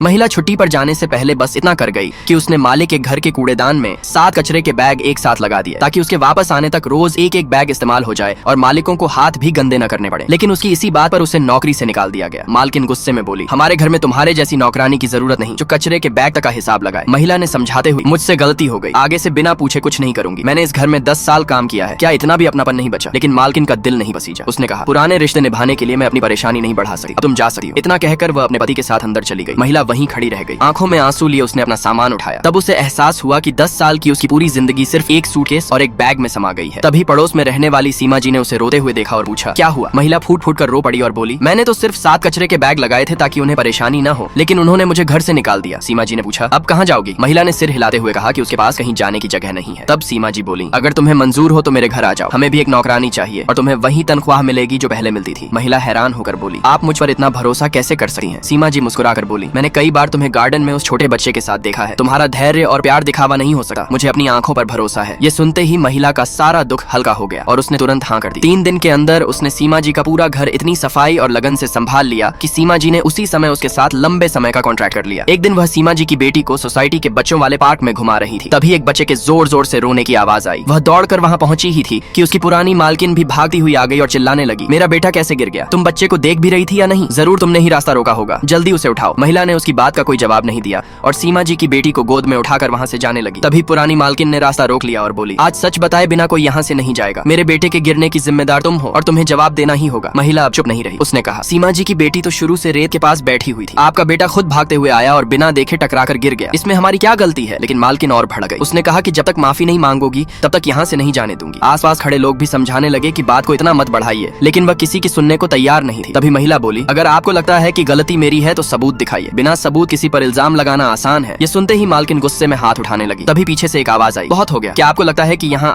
महिला छुट्टी पर जाने से पहले बस इतना कर गई कि उसने मालिक के घर के कूड़ेदान में 7 कचरे के बैग एक साथ लगा दिए ताकि उसके वापस आने तक रोज एक एक बैग इस्तेमाल हो जाए और मालिकों को हाथ भी गंदे न करने पड़े। लेकिन उसकी इसी बात पर उसे नौकरी से निकाल दिया गया। मालकिन गुस्से में बोली, हमारे घर में तुम्हारे जैसी नौकरानी की जरूरत नहीं जो कचरे के बैग तक का हिसाब लगाए। महिला ने समझाते हुए, मुझसे गलती हो गई, आगे से बिना पूछे कुछ नहीं करूंगी। मैंने इस घर में 10 साल काम किया है, क्या इतना भी अपनापन नहीं बचा? लेकिन मालकिन का दिल नहीं बसीजा। उसने कहा, पुराने रिश्ते निभाने के लिए मैं अपनी परेशानी नहीं बढ़ा सकती, अब तुम जा सकती हो। इतना कहकर वह अपने पति के साथ अंदर चली गई। महिला वहीं खड़ी रह गई। आंखों में आंसू लिए उसने अपना सामान उठाया। तब उसे एहसास हुआ कि 10 साल की उसकी पूरी जिंदगी सिर्फ एक सूटकेस और एक बैग में समा गई है। तभी पड़ोस में रहने वाली सीमा जी ने उसे रोते हुए देखा और पूछा, क्या हुआ? महिला फूट फूट कर रो पड़ी और बोली, मैंने तो सिर्फ 7 कचरे के बैग लगाए थे ताकि उन्हें परेशानी न हो, लेकिन उन्होंने मुझे घर से निकाल दिया। सीमा जी ने पूछा, अब कहाँ जाओगी? महिला ने सिर हिलाते हुए कहा कि उसके पास कहीं जाने की जगह नहीं है। तब सीमा जी बोली, अगर तुम्हें मंजूर हो तो मेरे घर आ जाओ, हमें भी एक नौकरानी चाहिए और तुम्हें वही तनख्वाह मिलेगी जो पहले मिलती थी। महिला हैरान होकर बोली, आप मुझ पर इतना भरोसा कैसे कर सकती हैं? सीमा जी मुस्कुराकर बोली, मैंने कई बार तुम्हें गार्डन में उस छोटे बच्चे के साथ देखा है। तुम्हारा धैर्य और प्यार दिखावा नहीं हो सकता, मुझे अपनी आंखों पर भरोसा है। ये सुनते ही महिला का सारा दुख हल्का हो गया और उसने तुरंत हाँ कर दी। 3 दिन के अंदर उसने सीमा जी का पूरा घर इतनी सफाई और लगन से संभाल लिया कि सीमा जी ने उसी समय उसके साथ लंबे समय का कॉन्ट्रैक्ट कर लिया। एक दिन वह सीमा जी की बेटी को सोसाइटी के बच्चों वाले पार्क में घुमा रही थी। तभी एक बच्चे के जोर जोर से रोने की आवाज आई। वह दौड़कर वहां पहुंची ही थी कि उसकी पुरानी मालकिन भी भागती हुई आ गई और चिल्लाने लगी, मेरा बेटा कैसे गिर गया? तुम बच्चे को देख भी रही थी या नहीं? जरूर तुमने ही रास्ता रोका होगा, जल्दी उसे उठाओ। महिला ने उसकी बात का कोई जवाब नहीं दिया और सीमा जी की बेटी को गोद में उठाकर वहां से जाने लगी। तभी पुरानी मालकिन ने रास्ता रोक लिया और बोली, आज सच बताए बिना कोई यहाँ से नहीं जाएगा। मेरे बेटे के गिरने की जिम्मेदार तुम हो और तुम्हें जवाब देना ही होगा। महिला अब चुप नहीं रही। उसने कहा, सीमा जी की बेटी तो शुरू से रेत के पास बैठी हुई थी। आपका बेटा खुद भागते हुए आया और बिना देखे टकराकर गिर गया। इसमें हमारी क्या गलती है? लेकिन मालकिन और भड़क गई। उसने कहा कि जब तक माफी नहीं मांगोगी तब तक यहाँ से नहीं जाने दूंगी। आसपास खड़े लोग भी समझाने लगे कि बात को इतना मत बढ़ाइए, लेकिन वह किसी की सुनने को तैयार नहीं थी। तभी महिला बोली, अगर आपको लगता है कि गलती मेरी है तो सबूत दिखाइए। बिना सबूत किसी पर इल्जाम लगाना आसान है। ये सुनते ही मालकिन गुस्से में हाथ उठाने लगी। तभी पीछे से एक आवाज आई, बहुत हो गया, क्या आपको लगता है कि यहाँ